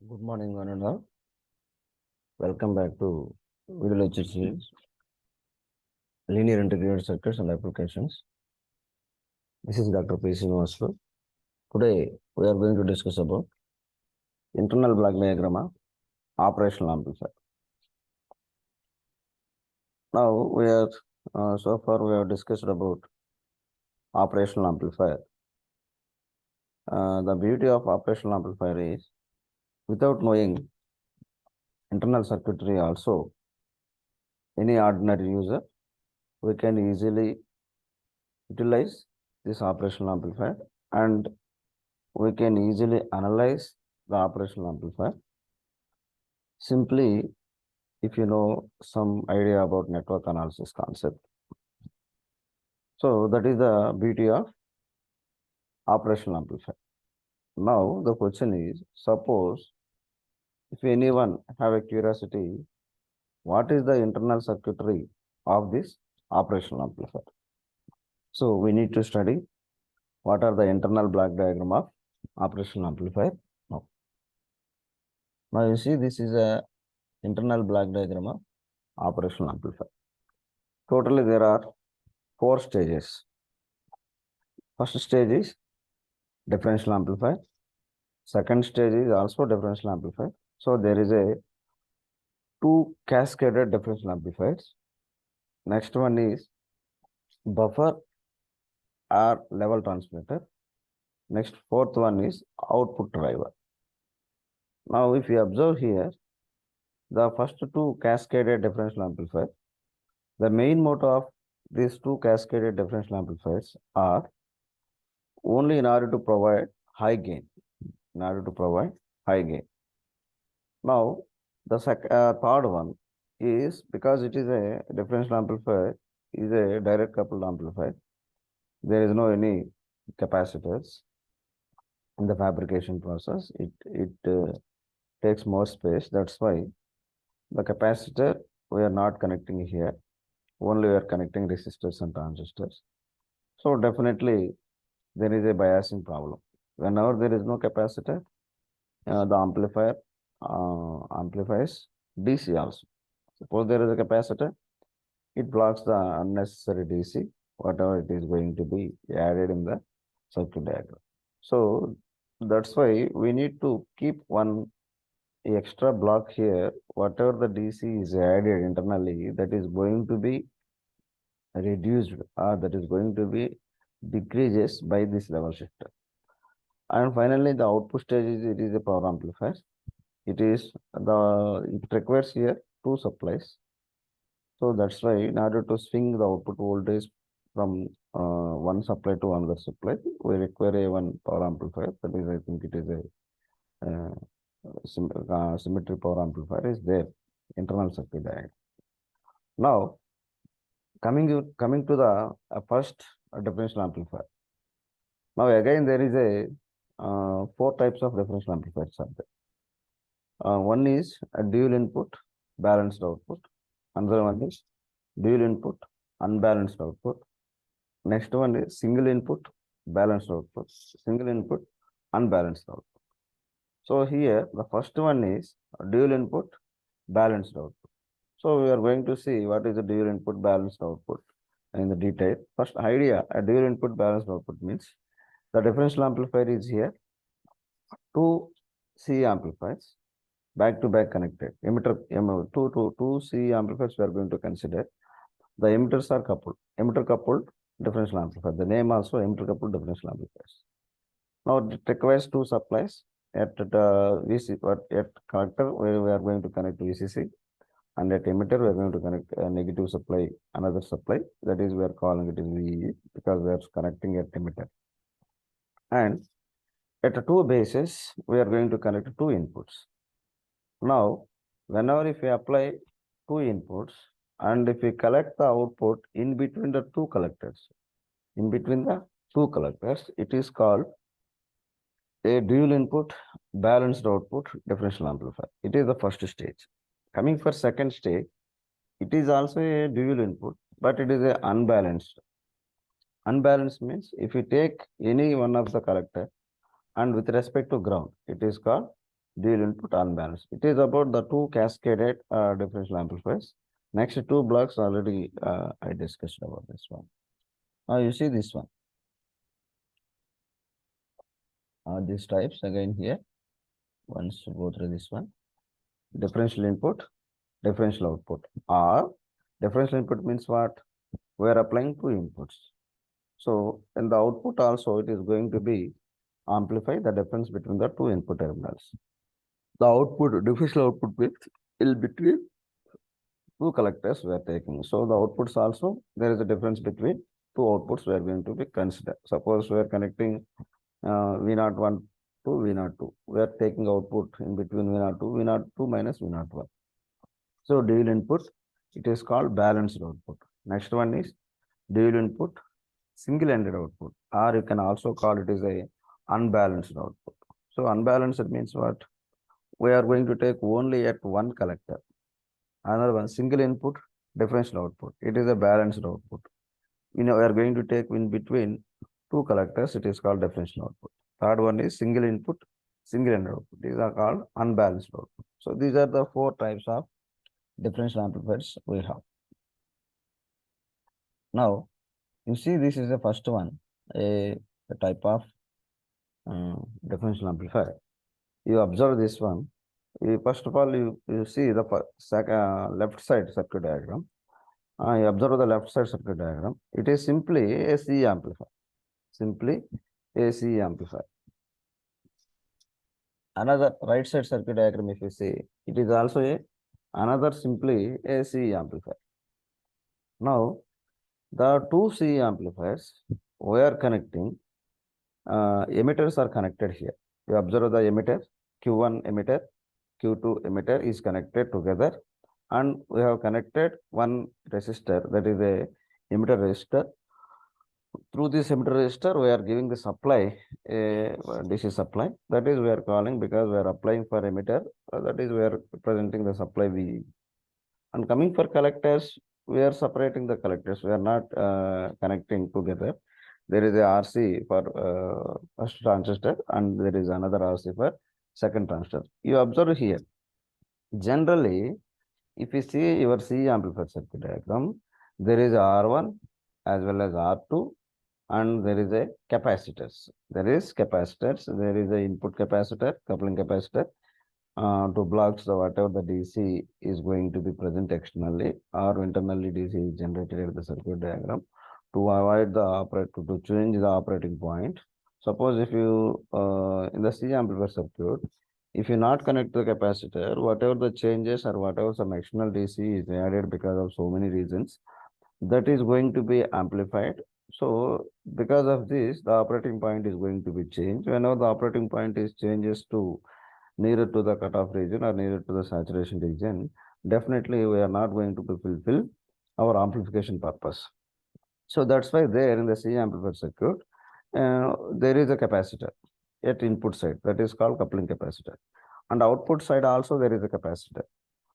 Good morning, one and all. Welcome back to video lecture series, Linear Integrated Circuits and Applications. This is Dr. P SREENIVASUlu. Today, we are going to discuss about internal block diagram of operational amplifier. Now, so far we have discussed about operational amplifier. The beauty of operational amplifier is, without knowing internal circuitry also, any ordinary user, we can easily utilize this operational amplifier and we can easily analyze the operational amplifier simply if you know some idea about network analysis concept. So that is the beauty of operational amplifier. Now the question is, suppose if anyone have a curiosity, what is the internal circuitry of this operational amplifier? So we need to study what are the internal block diagram of operational amplifier. Now you see, this is a internal block diagram of operational amplifier. Totally there are 4 stages. First stage is differential amplifier. Second stage is also differential amplifier. So there is a 2 cascaded differential amplifiers. Next one is buffer or level transmitter. Next, fourth one is output driver. Now if you observe here, the first 2 cascaded differential amplifiers, the main motto of these 2 cascaded differential amplifiers are only in order to provide high gain. Now the third one is, because it is a differential amplifier, is a direct coupled amplifier. There is no any capacitors in the fabrication process. It takes more space. That's why the capacitor we are not connecting here. Only we are connecting resistors and transistors. So definitely there is a biasing problem. Whenever there is no capacitor, the amplifier amplifies DC also. Suppose there is a capacitor, it blocks the unnecessary DC, whatever it is going to be added in the circuit diagram. So that's why we need to keep one extra block here. Whatever the DC is added internally, that is going to be reduced, or that is going to be decreases by this level shifter. And finally, the output stage is, it is a power amplifier. It requires here 2 supplies. So that's why in order to swing the output voltage from one supply to another supply, we require a one power amplifier. That is, I think it is a symmetry power amplifier is there, internal circuit diagram. Now, coming to the first differential amplifier. Now again there is a 4 types of differential amplifiers are there. One is a dual input balanced output. Another one is dual input unbalanced output. Next one is single input balanced output, single input unbalanced output. So here the first one is dual input balanced output. So we are going to see what is the dual input balanced output in the detail. First idea, a dual input balanced output means the differential amplifier is here, 2 C amplifiers back to back connected. Two C amplifiers we are going to consider. The emitters are coupled. Emitter coupled differential amplifier. The name also emitter coupled differential amplifiers. Now it requires 2 supplies. At collector we are going to connect VCC, and at emitter we are going to connect a negative supply, another supply. That is, we are calling it as VE because we are connecting at emitter. And at 2 bases we are going to connect 2 inputs. Now, whenever if we apply 2 inputs and if we collect the output in between the 2 collectors, it is called a dual input balanced output differential amplifier. It is the first stage. Coming for second stage, it is also a dual input, but it is a unbalanced. Unbalanced means if you take any one of the collector and with respect to ground, it is called dual input unbalanced. It is about the two cascaded differential amplifiers. Next two blocks already I discussed about this one. Now you see this one. These types again here. Once you go through this one. Differential input, differential output. Or differential input means what? We are applying two inputs. So in the output also it is going to be amplify the difference between the two input terminals. The output, differential output means in between two collectors we are taking. So the outputs also, there is a difference between two outputs we are going to be considered. Suppose we are connecting V01 to V02. We are taking output in between V02, V02 minus V01. So dual input, it is called balanced output. Next one is dual input, single-ended output, or you can also call it as a unbalanced output. So unbalanced means what? We are going to take only at one collector. Another one, single input, differential output. It is a balanced output. We are going to take in between two collectors. It is called differential output. Third one is single input, single-ended output. These are called unbalanced output. So these are the four types of differential amplifiers we have. Now, you see this is the first one, a type of differential amplifier. You observe this one. First of all, you see the left side circuit diagram. You observe the left side circuit diagram. It is simply a C amplifier. Simply a C amplifier. Another right side circuit diagram, if you see, it is also another simply a C amplifier. Now, the two C amplifiers we are connecting, emitters are connected here. You observe the emitter, Q1 emitter, Q2 emitter is connected together, and we have connected one resistor, that is a emitter resistor. Through this emitter resistor, we are giving the supply, DC supply, that is we are calling, because we are applying for emitter, that is we are presenting the supply V. And coming for collectors, we are separating the collectors. We are not connecting together. There is a RC for first transistor and there is another RC for second transistor. You observe here. Generally, if you see your C amplifier circuit diagram, there is R1 as well as R2 and there is a capacitors. There is capacitors. There is a input capacitor, coupling capacitor. To blocks whatever the DC is going to be present externally or internally DC is generated at the circuit diagram to avoid the to change the operating point. Suppose if you in the C amplifier circuit, if you not connect the capacitor, whatever the changes or whatever some external DC is added because of so many reasons, that is going to be amplified. So because of this, the operating point is going to be changed. Whenever the operating point is changes to nearer to the cutoff region or nearer to the saturation region, definitely we are not going to fulfill our amplification purpose. So that's why there in the C amplifier circuit, there is a capacitor at input side, that is called coupling capacitor. And output side also there is a capacitor.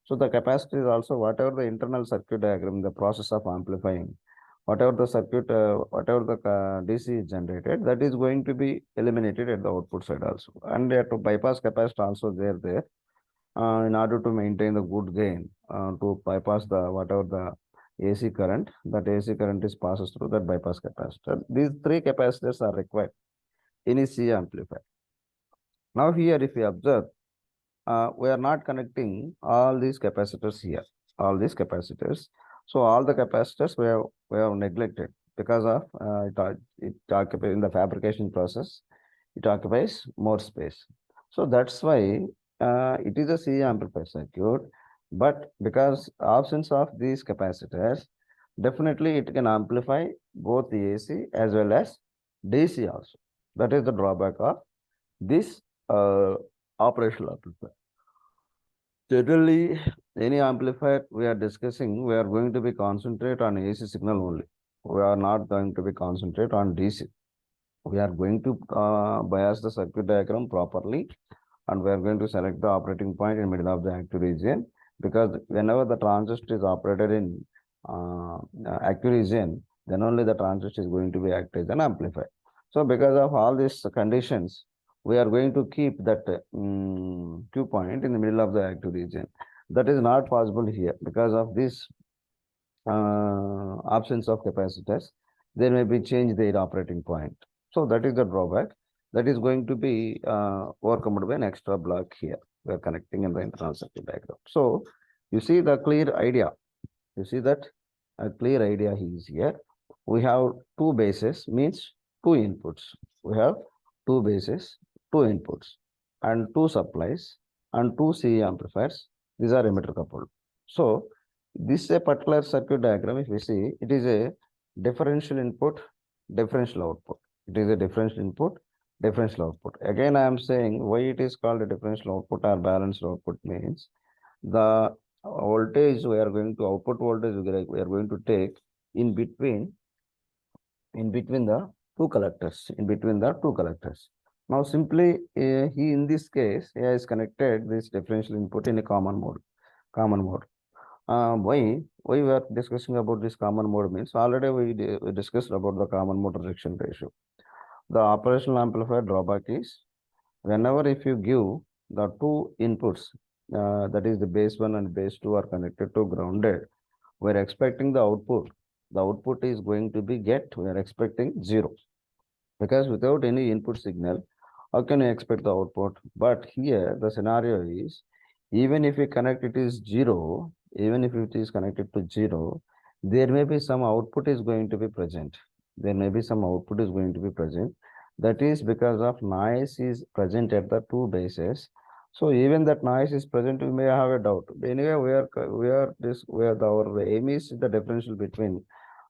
So the capacitor is also whatever the internal circuit diagram, the process of amplifying, whatever the circuit, whatever the DC is generated, that is going to be eliminated at the output side also. And to bypass capacitor also there in order to maintain the good gain, to bypass the whatever the AC current, that AC current is passes through that bypass capacitor. These three capacitors are required in a C amplifier. Now here if you observe, we are not connecting all these capacitors here, all these capacitors. So all the capacitors we have neglected because of it occupies in the fabrication process, it occupies more space. So that's why it is a C amplifier circuit, but because absence of these capacitors, definitely it can amplify both the AC as well as DC also. That is the drawback of this operational amplifier. Generally, any amplifier we are discussing, we are going to be concentrate on AC signal only. We are not going to be concentrate on DC. We are going to bias the circuit diagram properly, and we are going to select the operating point in middle of the active region, because whenever the transistor is operated in active region, then only the transistor is going to be acted as an amplifier. So because of all these conditions, we are going to keep that Q point in the middle of the active region. That is not possible here because of this absence of capacitors. There may be change their operating point. So that is the drawback. That is going to be overcome by an extra block here. We are connecting in the internal circuit diagram. So you see the clear idea. You see that a clear idea is here. We have two bases, means two inputs. We have two bases, two inputs, and two supplies, and two CE amplifiers. These are emitter coupled. So this a particular circuit diagram, if we see, it is a differential input, differential output. It is a differential input, differential output. Again, I am saying why it is called a differential output or balanced output means the voltage we are going to output voltage we are going to take in between the two collectors, in between the two collectors. Now simply he in this case he has connected this differential input in a common mode. Common mode. Why we are discussing about this common mode means already we discussed about the common mode rejection ratio. The operational amplifier drawback is whenever if you give the two inputs, that is the base 1 and base 2 are connected to grounded, we are expecting the output. The output is going to be we are expecting 0. Because without any input signal, how can you expect the output? But here the scenario is, even if we connect it is 0, even if it is connected to 0, there may be some output is going to be present. There may be some output is going to be present. That is because of noise is present at the two bases. So even that noise is present, we may have a doubt. Anyway, our aim is the differential between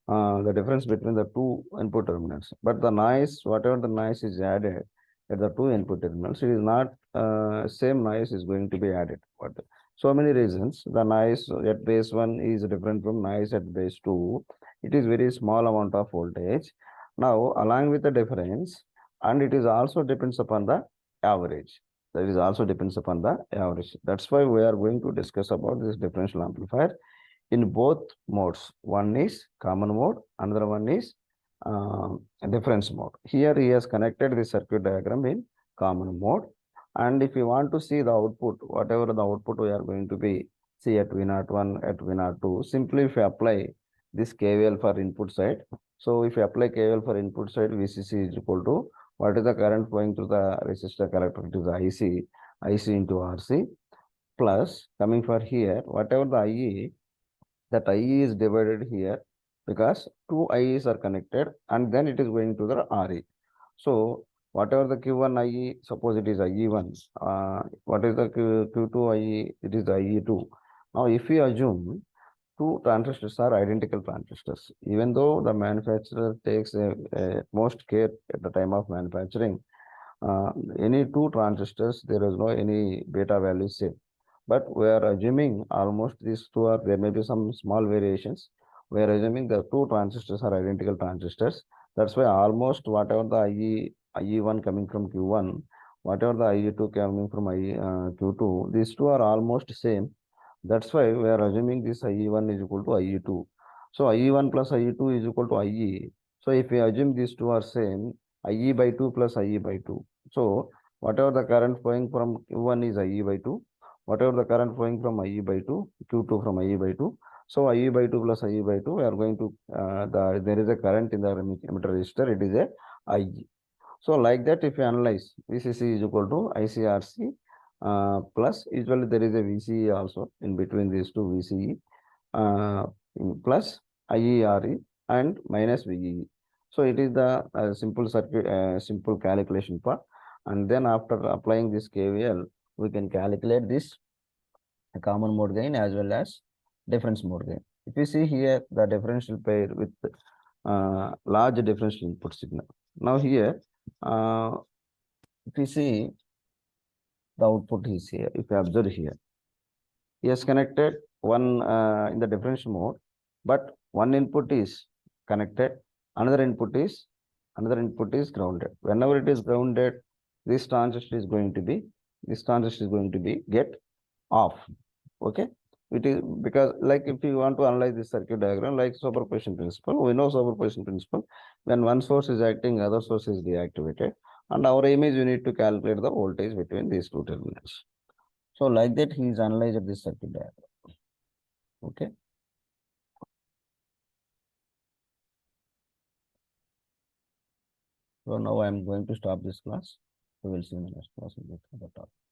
the difference between the two input terminals. But the noise, whatever the noise is added at the two input terminals, it is not same noise is going to be added. But so many reasons. The noise at base 1 is different from noise at base 2. It is very small amount of voltage. Now, along with the difference, and it is also depends upon the average. That is also depends upon the average. That's why we are going to discuss about this differential amplifier in both modes. One is common mode, another one is difference mode. Here he has connected the circuit diagram in common mode. And if you want to see the output, whatever the output we are going to be see at V01, at V02, simply if you apply this KVL for input side. So if you apply KVL for input side, VCC is equal to what is the current flowing through the resistor collector, it is IC into RC, plus coming for here, whatever the IE, that IE is divided here because two IEs are connected and then it is going to the RE. So whatever the Q1 IE, suppose it is IE1, what is the Q2 IE, it is the IE2. Now if we assume two transistors are identical transistors, even though the manufacturer takes most care at the time of manufacturing, any two transistors, there is no any beta value same. But we are assuming almost these two are, there may be some small variations. We are assuming the two transistors are identical transistors. That's why almost whatever the IE1 coming from Q1, whatever the IE2 coming from Q2, these two are almost same. That's why we are assuming this IE1 is equal to IE2. So IE1 plus IE2 is equal to IE. So if we assume these two are same, IE by 2 plus IE by 2. So whatever the current flowing from Q1 is IE by 2. Whatever the current flowing from IE by 2, Q2 from IE by 2. So IE by 2 plus IE by 2, we are going to, there is a current in the emitter resistor, it is a IE. So like that, if you analyze, VCC is equal to ICRC plus, usually there is a VCE also in between these two, VCE plus IERE and minus VEE. So it is the simple circuit, simple calculation part. And then after applying this KVL, we can calculate this common mode gain as well as difference mode gain. If you see here, the differential pair with large differential input signal. Now here, if you see the output is here, if you observe here, he has connected one in the differential mode, but one input is connected, another input is grounded. Whenever it is grounded, this transistor is going to be get off. Okay, it is because like if you want to analyze this circuit diagram like superposition principle, we know superposition principle. When one source is acting, other source is deactivated. And our aim is we need to calculate the voltage between these two terminals. So like that, he is analyzed this circuit diagram. Okay. So now I am going to stop this class. We will see in the next class with other topic.